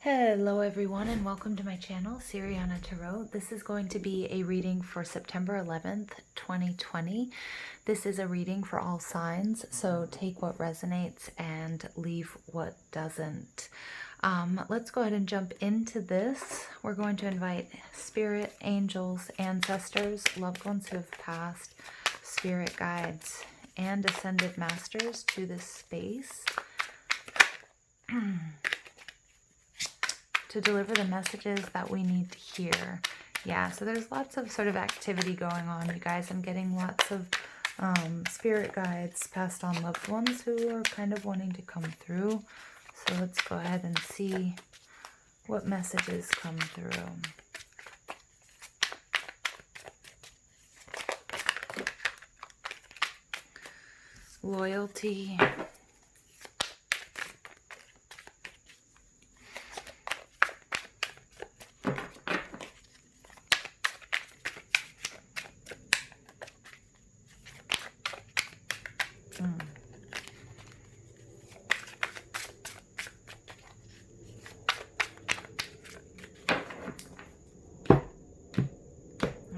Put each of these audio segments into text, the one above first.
Hello everyone and welcome to my channel, Siriana Tarot. This is going to be a reading for September 11th, 2020. This is a reading for all signs, so take what resonates and leave what doesn't. Let's go ahead and jump into this. We're going to invite spirit, angels, ancestors, loved ones who have passed, spirit guides, and ascended masters to this space to deliver the messages that we need to hear. Yeah, so there's lots of sort of activity going on, you guys. I'm getting lots of spirit guides, passed on loved ones who are kind of wanting to come through. So let's go ahead and see what messages come through. Loyalty.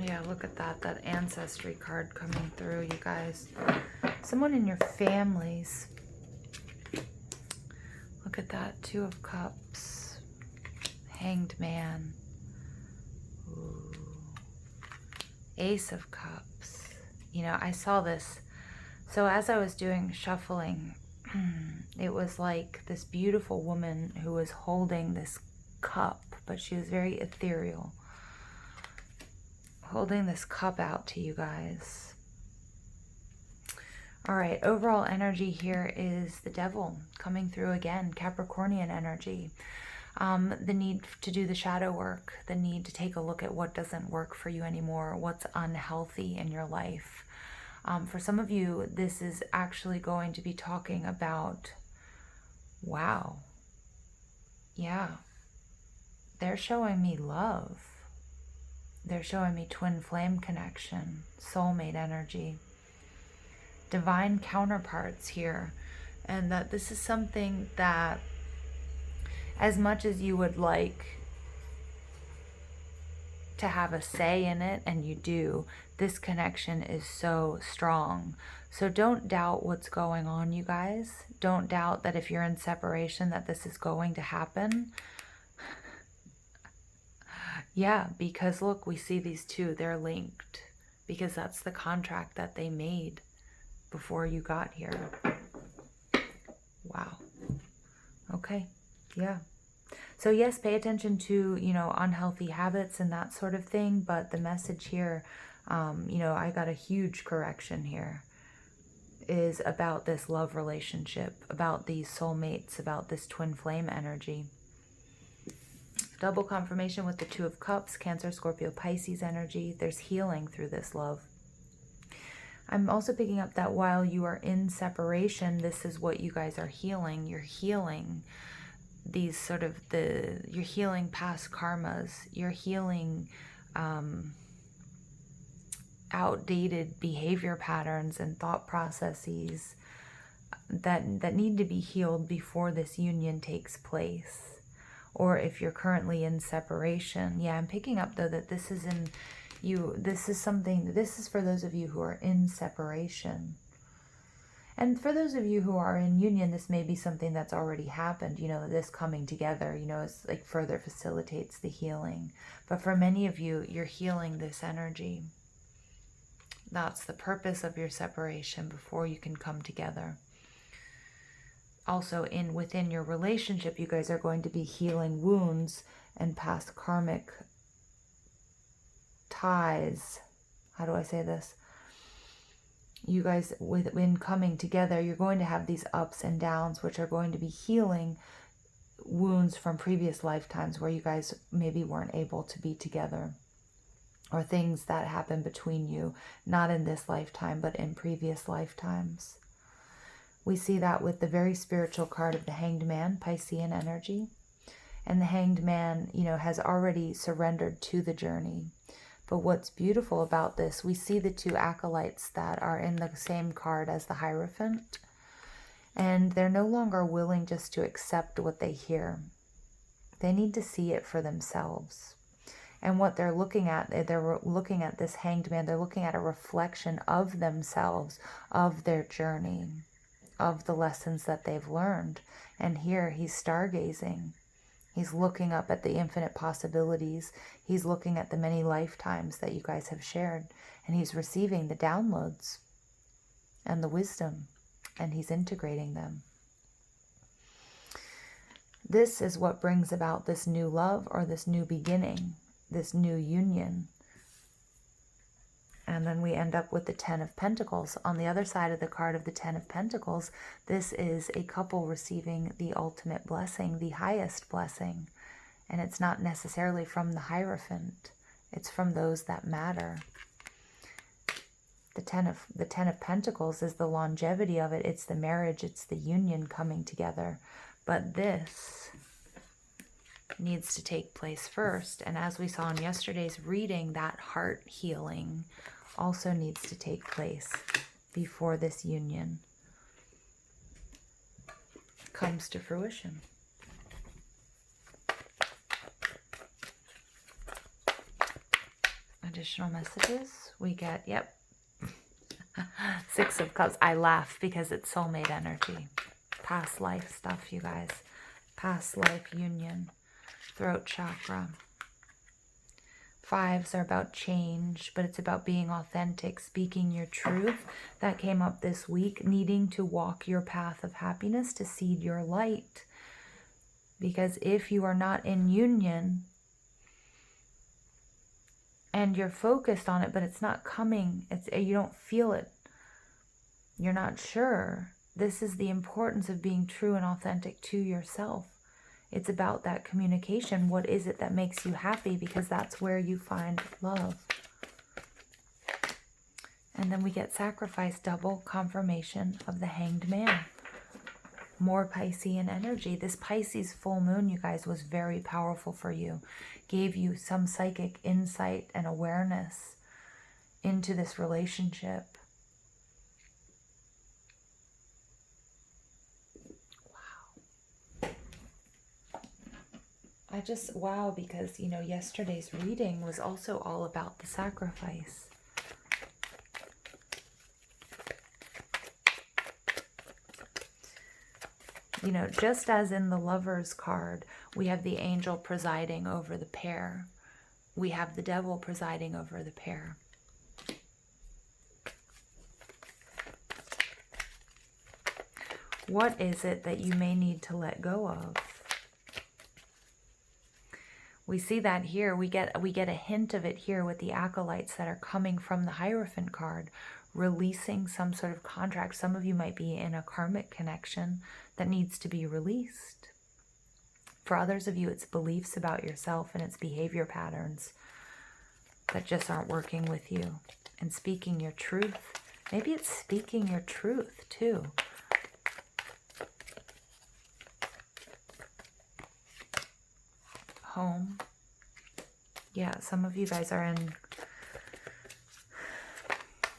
Yeah, look at that ancestry card coming through, you guys. Someone in your families. Look at that, Two of Cups, Hanged Man, ooh. Ace of Cups. You know, I saw this. So as I was doing shuffling, it was like this beautiful woman who was holding this cup, but she was very ethereal, holding this cup out to you guys. All right, overall energy here is the Devil coming through again, Capricornian energy. The need to do the shadow work, the need to take a look at what doesn't work for you anymore, what's unhealthy in your life. For some of you, this is actually going to be talking about, wow, yeah, they're showing me love. They're showing me twin flame connection, soulmate energy, divine counterparts here. And that this is something that, as much as you would like to have a say in it, and you do, this connection is so strong. So don't doubt what's going on, you guys. Don't doubt that if you're in separation that this is going to happen. Yeah, because look, we see these two, they're linked, because that's the contract that they made before you got here. Wow. Okay. Yeah. So yes, pay attention to, you know, unhealthy habits and that sort of thing. But the message here, you know, I got a huge correction here, is about this love relationship, about these soulmates, about this twin flame energy. Double confirmation with the Two of Cups, Cancer, Scorpio, Pisces energy. There's healing through this love. I'm also picking up that while you are in separation, this is what you guys are healing. You're healing these sort of you're healing past karmas. You're healing outdated behavior patterns and thought processes that need to be healed before this union takes place. Or if you're currently in separation. Yeah, I'm picking up though that this is in you. This is something, this is for those of you who are in separation. And for those of you who are in union, this may be something that's already happened. You know, this coming together, you know, is like further facilitates the healing. But for many of you, you're healing this energy. That's the purpose of your separation before you can come together. Also, within your relationship, you guys are going to be healing wounds and past karmic ties. How do I say this? You guys, when coming together, you're going to have these ups and downs, which are going to be healing wounds from previous lifetimes where you guys maybe weren't able to be together, or things that happened between you, not in this lifetime, but in previous lifetimes. We see that with the very spiritual card of the Hanged Man, Piscean energy. And the Hanged Man, you know, has already surrendered to the journey. But what's beautiful about this, we see the two acolytes that are in the same card as the Hierophant. And they're no longer willing just to accept what they hear. They need to see it for themselves. And what they're looking at this Hanged Man, they're looking at a reflection of themselves, of their journey, of the lessons that they've learned. And here he's stargazing. He's looking up at the infinite possibilities. He's looking at the many lifetimes that you guys have shared. And he's receiving the downloads and the wisdom. And he's integrating them. This is what brings about this new love or this new beginning, this new union. And then we end up with the Ten of Pentacles. On the other side of the card of the Ten of Pentacles, this is a couple receiving the ultimate blessing, the highest blessing. And it's not necessarily from the Hierophant. It's from those that matter. The Ten of Pentacles is the longevity of it. It's the marriage. It's the union coming together. But this needs to take place first. And as we saw in yesterday's reading, that heart healing also needs to take place before this union comes to fruition. Additional messages. We get, yep, Six of Cups. I laugh because it's soulmate energy. Past life stuff, you guys. Past life union. Throat chakra. Fives are about change, but it's about being authentic, speaking your truth. That came up this week. Needing to walk your path of happiness, to seed your light. Because if you are not in union and you're focused on it, but it's not coming, you don't feel it, you're not sure. This is the importance of being true and authentic to yourself. It's about that communication. What is it that makes you happy? Because that's where you find love. And then we get sacrifice, double confirmation of the Hanged Man. More Piscean energy. This Pisces full moon, you guys, was very powerful for you. Gave you some psychic insight and awareness into this relationship. Wow, because, you know, yesterday's reading was also all about the sacrifice. You know, just as in the Lovers card, we have the angel presiding over the pair. We have the devil presiding over the pair. What is it that you may need to let go of? We see that here. We get a hint of it here with the acolytes that are coming from the Hierophant card, releasing some sort of contract. Some of you might be in a karmic connection that needs to be released. For others of you, it's beliefs about yourself and it's behavior patterns that just aren't working with you. And speaking your truth. Maybe it's speaking your truth too. Home. Yeah, some of you guys are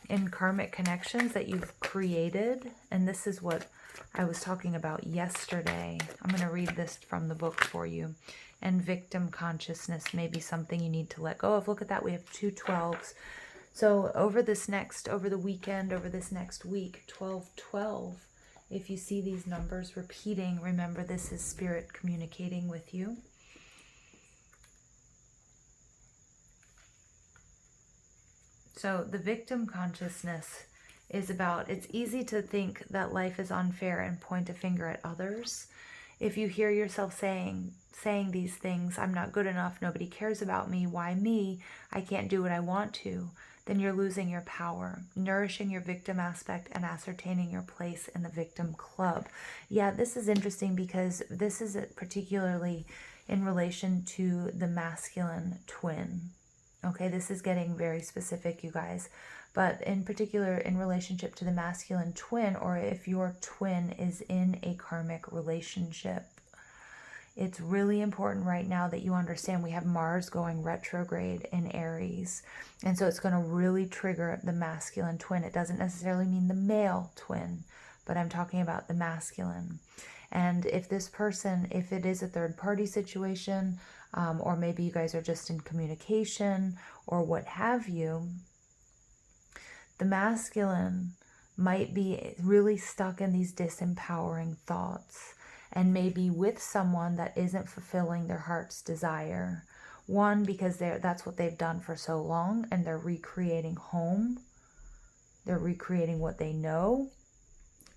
in karmic connections that you've created, and this is what I was talking about yesterday. I'm going to read this from the book for you. And victim consciousness may be something you need to let go of. Look at that. We have 2 12s. So over the weekend, over this next week, 12-12, if you see these numbers repeating, remember this is spirit communicating with you. So the victim consciousness is about, it's easy to think that life is unfair and point a finger at others. If you hear yourself saying these things, I'm not good enough, nobody cares about me, why me, I can't do what I want to, then you're losing your power, nourishing your victim aspect and ascertaining your place in the victim club. Yeah, this is interesting because this is particularly in relation to the masculine twin. Okay, this is getting very specific, you guys. But in particular, in relationship to the masculine twin, or if your twin is in a karmic relationship, it's really important right now that you understand we have Mars going retrograde in Aries. And so it's going to really trigger the masculine twin. It doesn't necessarily mean the male twin, but I'm talking about the masculine. And if this person, if it is a third party situation, or maybe you guys are just in communication or what have you, the masculine might be really stuck in these disempowering thoughts and maybe with someone that isn't fulfilling their heart's desire. One, because that's what they've done for so long and they're recreating home. They're recreating what they know.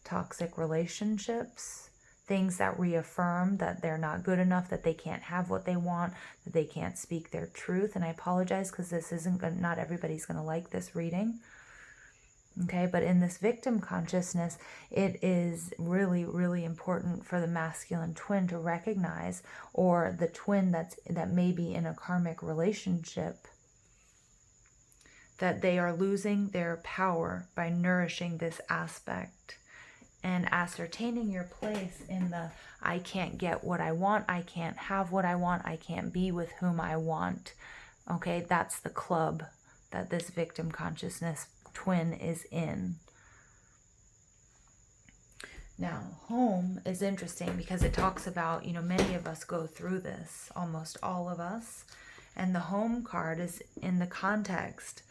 Toxic relationships. Things that reaffirm that they're not good enough, that they can't have what they want, that they can't speak their truth. And I apologize because this isn't good. Not everybody's going to like this reading. Okay, but in this victim consciousness, it is really, really important for the masculine twin to recognize, or the twin that may be in a karmic relationship, that they are losing their power by nourishing this aspect and ascertaining your place in the I can't get what I want, I can't have what I want, I can't be with whom I want. Okay, that's the club that this victim consciousness twin is in. Now, home is interesting because it talks about, many of us go through this, almost all of us. And the home card is in the context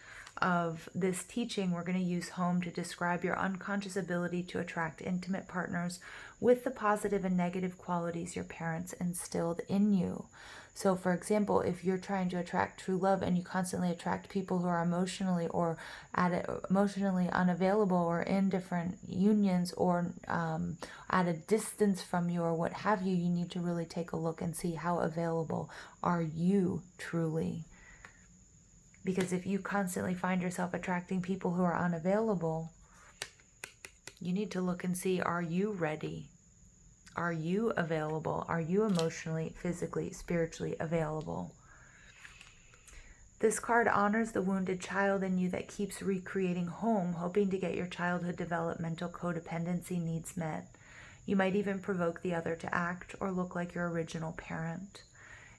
of this teaching. We're going to use home to describe your unconscious ability to attract intimate partners with the positive and negative qualities your parents instilled in you. So, for example, if you're trying to attract true love and you constantly attract people who are emotionally unavailable or in different unions or at a distance from you or what have you, you need to really take a look and see how available are you truly. Because if you constantly find yourself attracting people who are unavailable, you need to look and see, are you ready? Are you available? Are you emotionally, physically, spiritually available? This card honors the wounded child in you that keeps recreating home, hoping to get your childhood developmental codependency needs met. You might even provoke the other to act or look like your original parent.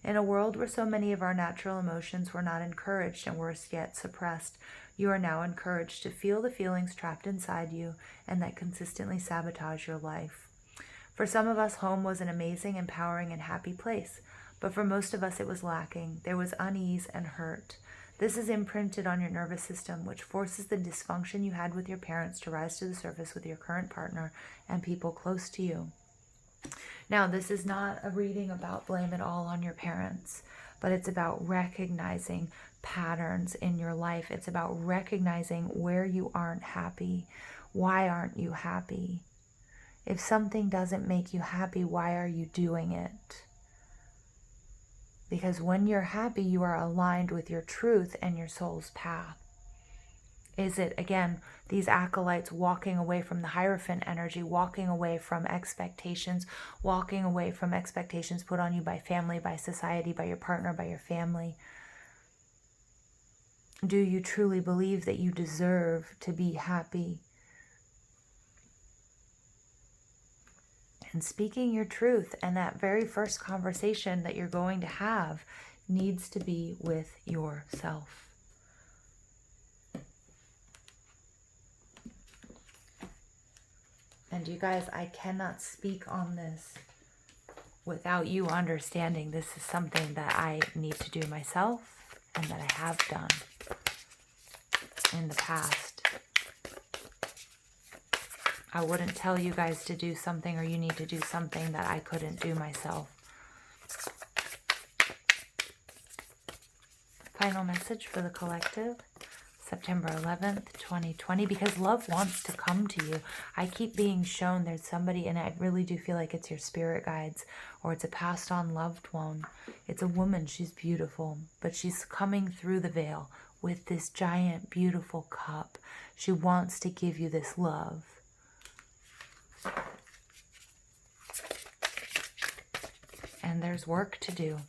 In a world where so many of our natural emotions were not encouraged and worse yet suppressed, you are now encouraged to feel the feelings trapped inside you and that consistently sabotage your life. For some of us, home was an amazing, empowering, and happy place, but for most of us it was lacking. There was unease and hurt. This is imprinted on your nervous system, which forces the dysfunction you had with your parents to rise to the surface with your current partner and people close to you. Now, this is not a reading about blame it all on your parents, but it's about recognizing patterns in your life. It's about recognizing where you aren't happy. Why aren't you happy? If something doesn't make you happy, why are you doing it? Because when you're happy, you are aligned with your truth and your soul's path. Is it, again, these acolytes walking away from the Hierophant energy, walking away from expectations, walking away from expectations put on you by family, by society, by your partner, by your family? Do you truly believe that you deserve to be happy? And speaking your truth, and that very first conversation that you're going to have needs to be with yourself. And you guys, I cannot speak on this without you understanding this is something that I need to do myself and that I have done in the past. I wouldn't tell you guys to do something or you need to do something that I couldn't do myself. Final message for the collective. September 11th, 2020, because love wants to come to you. I keep being shown there's somebody, and I really do feel like it's your spirit guides, or it's a passed on loved one. It's a woman. She's beautiful, but she's coming through the veil with this giant, beautiful cup. She wants to give you this love. And there's work to do.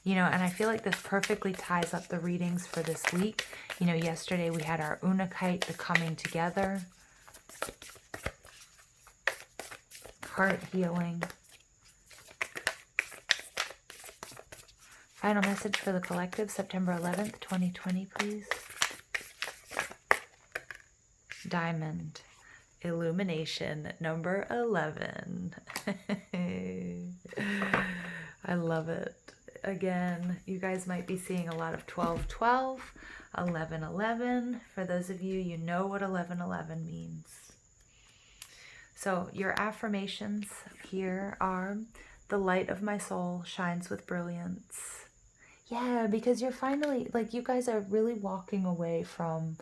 And I feel like this perfectly ties up the readings for this week. Yesterday we had our Unakite, the coming together, heart healing. Final message for the collective, September 11th, 2020, please. Diamond. illumination number 11. I love it. Again, you guys might be seeing a lot of 12-12, 11-11. For those of you, you know what 11-11 means. So your affirmations here are: the light of my soul shines with brilliance. Yeah, because you're finally, like, you guys are really walking away from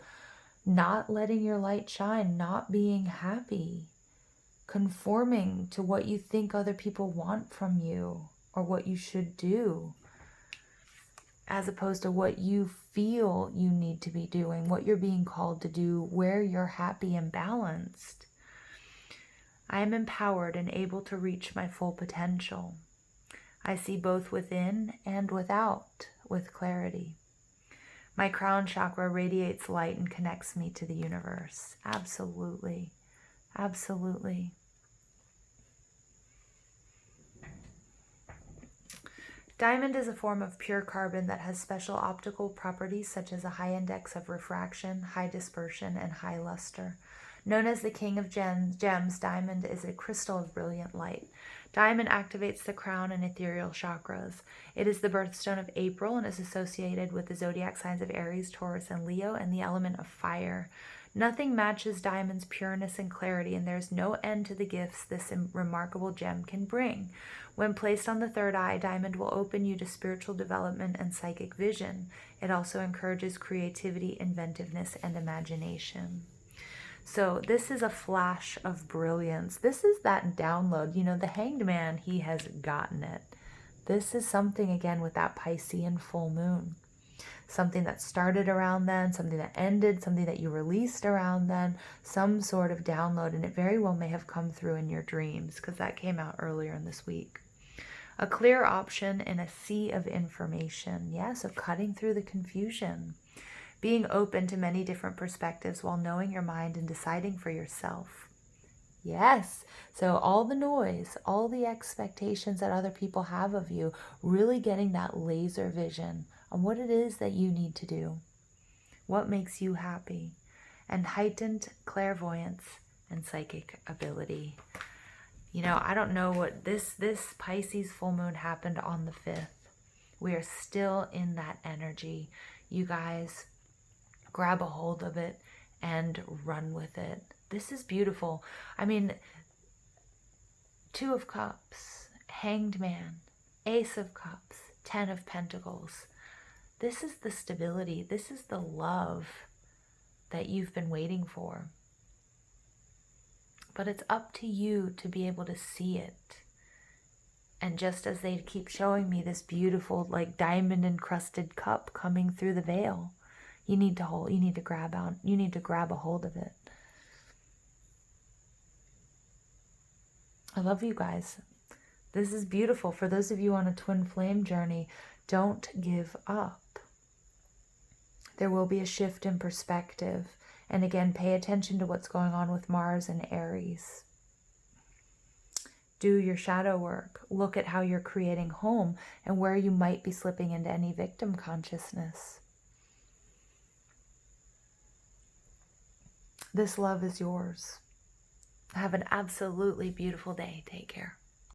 not letting your light shine, not being happy, conforming to what you think other people want from you or what you should do, as opposed to what you feel you need to be doing, what you're being called to do, where you're happy and balanced. I am empowered and able to reach my full potential. I see both within and without with clarity. My crown chakra radiates light and connects me to the universe. Absolutely. Absolutely. Diamond is a form of pure carbon that has special optical properties such as a high index of refraction, high dispersion, and high luster. Known as the king of gems, diamond is a crystal of brilliant light. Diamond activates the crown and ethereal chakras. It is the birthstone of April and is associated with the zodiac signs of Aries, Taurus, and Leo, and the element of fire. Nothing matches diamond's pureness and clarity, and there is no end to the gifts this remarkable gem can bring. When placed on the third eye, diamond will open you to spiritual development and psychic vision. It also encourages creativity, inventiveness, and imagination. So this is a flash of brilliance. This is that download. You know, the Hanged Man, he has gotten it. This is something, again, with that Piscean full moon. Something that started around then, something that ended, something that you released around then, some sort of download, and it very well may have come through in your dreams, because that came out earlier in this week. A clear option in a sea of information. Yeah, so cutting through the confusion. Being open to many different perspectives while knowing your mind and deciding for yourself. Yes, so all the noise, all the expectations that other people have of you, really getting that laser vision on what it is that you need to do, what makes you happy, and heightened clairvoyance and psychic ability. You know, I don't know what this Pisces full moon happened on the 5th. We are still in that energy. You guys, grab a hold of it and run with it. This is beautiful. I mean, 2 of Cups, Hanged Man, Ace of Cups, 10 of Pentacles. This is the stability. This is the love that you've been waiting for. But it's up to you to be able to see it. And just as they keep showing me this beautiful, like, diamond encrusted cup coming through the veil, you need to grab a hold of it. I love you guys. This is beautiful. For those of you on a twin flame journey, don't give up. There will be a shift in perspective. And again, pay attention to what's going on with Mars and Aries. Do your shadow work. Look at how you're creating home and where you might be slipping into any victim consciousness. This love is yours. Have an absolutely beautiful day. Take care.